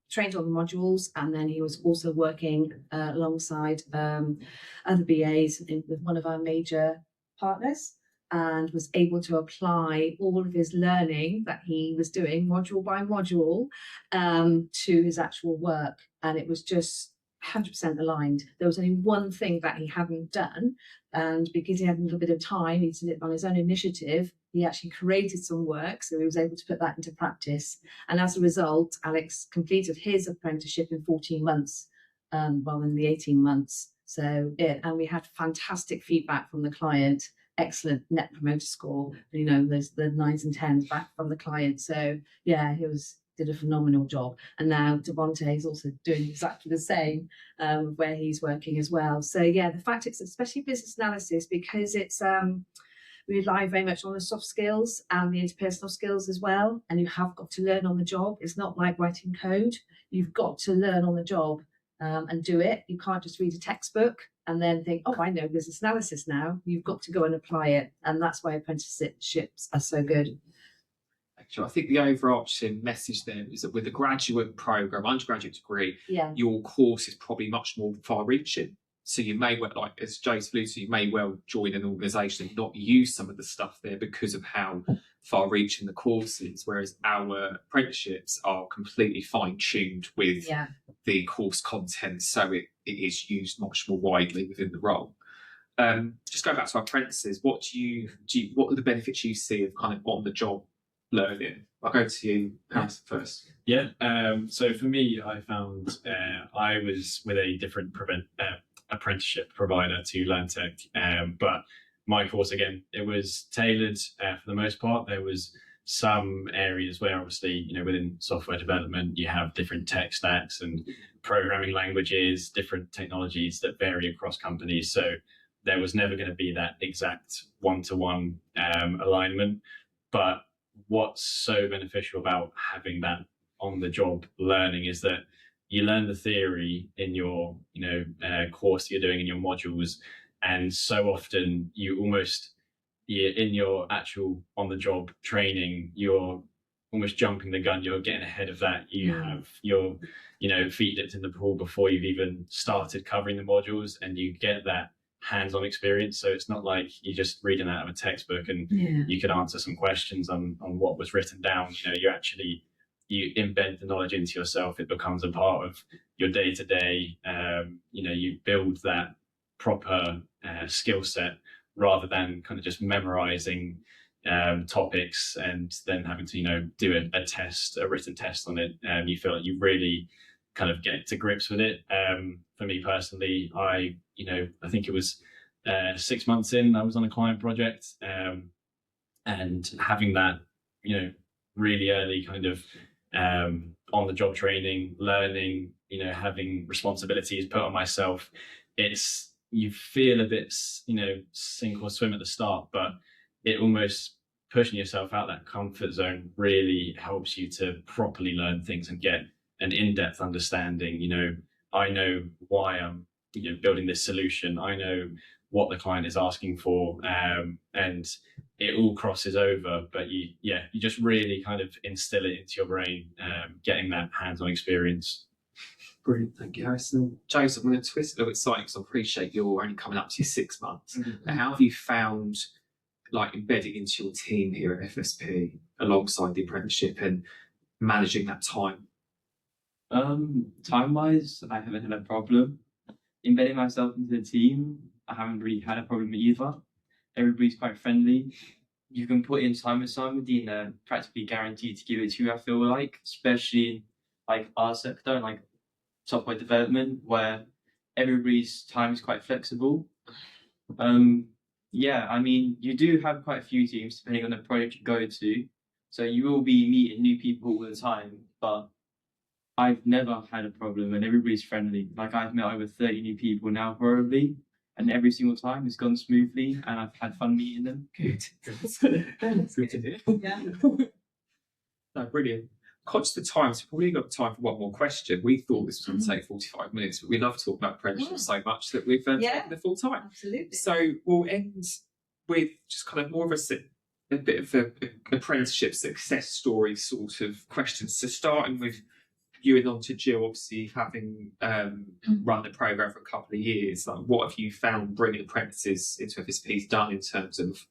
trained on the modules, and then he was also working alongside other BAs with one of our major partners, and was able to apply all of his learning that he was doing module by module to his actual work. And it was just 100% aligned. There was only one thing that he hadn't done, and because he had a little bit of time, he did it on his own initiative. He actually created some work, so he was able to put that into practice. And as a result, Alex completed his apprenticeship in 14 months rather than the 18 months. And we had fantastic feedback from the client. Excellent net promoter score, there's the 9s and 10s back from the client. So yeah, did a phenomenal job. And now Devonte is also doing exactly the same where he's working as well. So yeah, the fact it's especially business analysis, because it's we rely very much on the soft skills and the interpersonal skills as well, and you have got to learn on the job. It's not like writing code. You've got to learn on the job and do it. You can't just read a textbook and then think, oh, I know business analysis now. You've got to go and apply it. And that's why apprenticeships are so good. So I think the overarching message there is that with a graduate program, undergraduate degree, Yeah. your course is probably much more far-reaching. So you may well, like as Jay's alluded to, you may well join an organisation and not use some of the stuff there because of how far-reaching the course is, whereas our apprenticeships are completely fine-tuned with the course content, so it is used much more widely within the role. Just going back to our apprentices, what are the benefits you see of kind of on-the-job learning? I'll go to you, Harrison, first. Yeah. So for me, I found I was with a different apprenticeship provider to LearnTech, but my course, again, it was tailored for the most part. There was some areas where obviously, within software development, you have different tech stacks and programming languages, different technologies that vary across companies. So there was never going to be that exact one-to-one alignment. But what's so beneficial about having that on-the-job learning is that you learn the theory in your course you're doing in your modules, and so often in your actual on-the-job training, you're almost jumping the gun. You're getting ahead of that. You have your feet dipped in the pool before you've even started covering the modules, and you get that hands-on experience. So it's not like you're just reading out of a textbook and you could answer some questions on what was written down. You embed the knowledge into yourself. It becomes a part of your day-to-day. You build that proper skill set rather than kind of just memorizing topics and then having to do a written test on it. You feel like you really kind of get to grips with it. For me personally, I think it was 6 months in, I was on a client project, and having that really early kind of on the job training, learning, having responsibilities put on myself, you feel a bit sink or swim at the start, but it almost pushing yourself out that comfort zone really helps you to properly learn things and get an in-depth understanding. I know why I'm building this solution. I know what the client is asking for, and it all crosses over, but you just really kind of instill it into your brain, getting that hands-on experience. Brilliant, thank you, Harrison. Joseph, I'm going to twist it a little bit slightly because I appreciate you're only coming up to your 6 months. Mm-hmm. How have you found embedding into your team here at FSP alongside the apprenticeship and managing that time? Time-wise, I haven't had a problem. Embedding myself into the team, I haven't really had a problem either. Everybody's quite friendly. You can put in time with somebody and they're practically guaranteed to give it to you, I feel like, especially in our sector and software development, where everybody's time is quite flexible. You do have quite a few teams depending on the project you go to, so you will be meeting new people all the time, but I've never had a problem and everybody's friendly. I've met over 30 new people now probably, and every single time it's gone smoothly and I've had fun meeting them. Good. That's good to hear. Yeah. No, brilliant. Conscious of time, so probably got time for one more question. We thought this was going to take 45 minutes, but we love talking about apprenticeship so much that we've taken the full time. Absolutely. So we'll end with just kind of more of a bit of a apprenticeship success story sort of questions. So starting with you and on to Jill, obviously having run the programme for a couple of years, what have you found bringing apprentices into FSP's done in terms of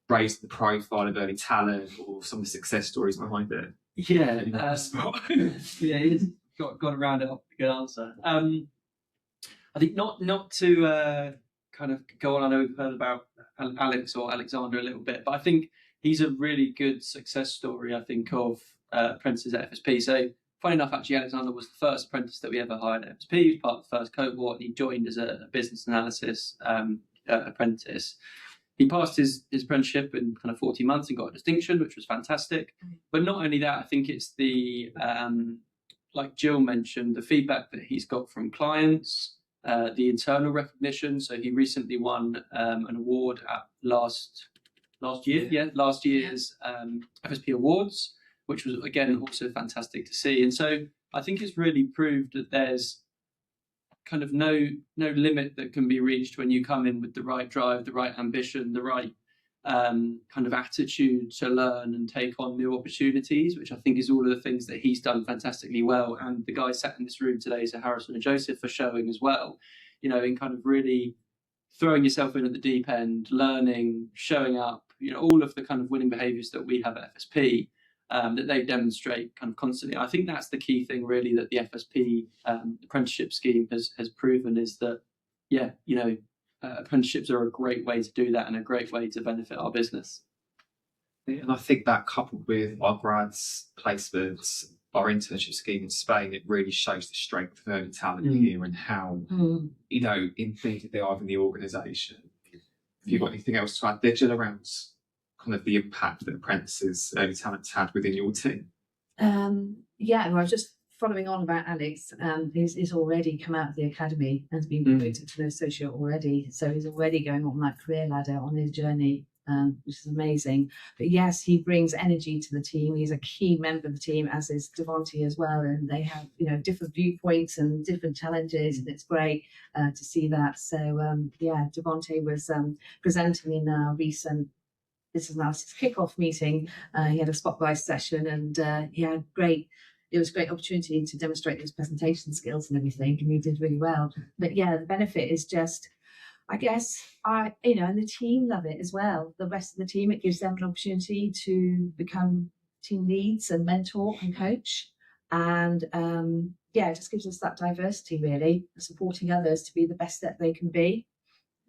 raising the profile of early talent or some of the success stories behind it? Yeah, it's got around it up. Good answer. I think not to kind of go on. I know we've heard about Alex or Alexander a little bit, but I think he's a really good success story. I think of apprentices at FSP. So funny enough, actually, Alexander was the first apprentice that we ever hired at FSP. He was part of the first cohort. He joined as a business analysis apprentice. He passed his apprenticeship in kind of 14 months and got a distinction, which was fantastic. But not only that, I think it's the, like Jill mentioned, the feedback that he's got from clients, the internal recognition. So he recently won an award at last year's FSP Awards, which was, again, also fantastic to see. And so I think it's really proved that there's kind of no limit that can be reached when you come in with the right drive, the right ambition, the right kind of attitude to learn and take on new opportunities, which I think is all of the things that he's done fantastically well. And the guys sat in this room today, so Harrison and Joseph, are showing as well, you know, in kind of really throwing yourself in at the deep end, learning, showing up, you know, all of the kind of winning behaviours that we have at FSP, that they demonstrate kind of constantly. I think that's the key thing really that the FSP apprenticeship scheme has proven, is that, yeah, you know, apprenticeships are a great way to do that and a great way to benefit our business. And I think that, coupled with our grads placements, our internship scheme in Spain, it really shows the strength of early talent here and how, you know, embedded they are in the organisation. Have you got anything else to add there, Jill, around kind of the impact that apprentices, early talents had within your team? Yeah, well, just following on about Alex, he's already come out of the academy and has been promoted to an associate already. So he's already going on that career ladder on his journey, which is amazing. But yes, he brings energy to the team. He's a key member of the team, as is Devontae as well. And they have, you know, different viewpoints and different challenges, and it's great to see that. So yeah, Devontae was presenting in our recent business analysis kickoff meeting. He had a spotlight session, and he had it was a great opportunity to demonstrate his presentation skills and everything, and he did really well. But yeah, the benefit is just, I guess, you know, and the team love it as well. The rest of the team, it gives them an opportunity to become team leads and mentor and coach. And yeah, it just gives us that diversity, really, supporting others to be the best that they can be,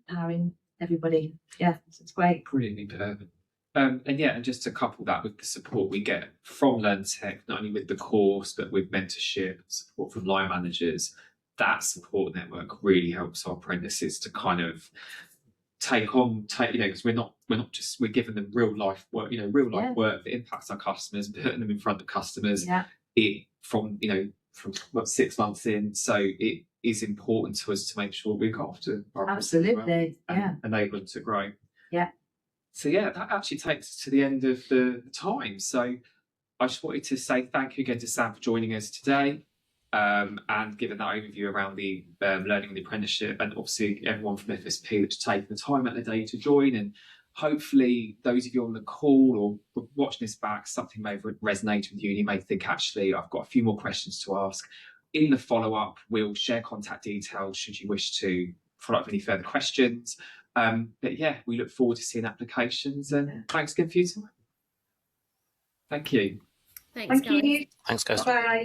empowering everybody. Yeah, it's great. Brilliantly perfect. And yeah, and just to couple that with the support we get from LearnTech, not only with the course, but with mentorship, support from line managers, that support network really helps our apprentices to kind of take, you know, because we're giving them real life work, you know, work that impacts our customers, putting them in front of customers. From 6 months in. So it is important to us to make sure we look after our absolutely, and enable them to grow. Yeah. So yeah, that actually takes us to the end of the time. So I just wanted to say thank you again to Sam for joining us today, and giving that overview around the learning and the apprenticeship, and obviously everyone from FSP that's taken the time out of the day to join. And hopefully those of you on the call or watching this back, something may have resonated with you, and you may think, actually, I've got a few more questions to ask. In the follow-up, we'll share contact details should you wish to follow up with any further questions. But yeah, we look forward to seeing applications, and thanks again for your time. Thank you. Thanks, guys. You. Thanks, guys. Bye.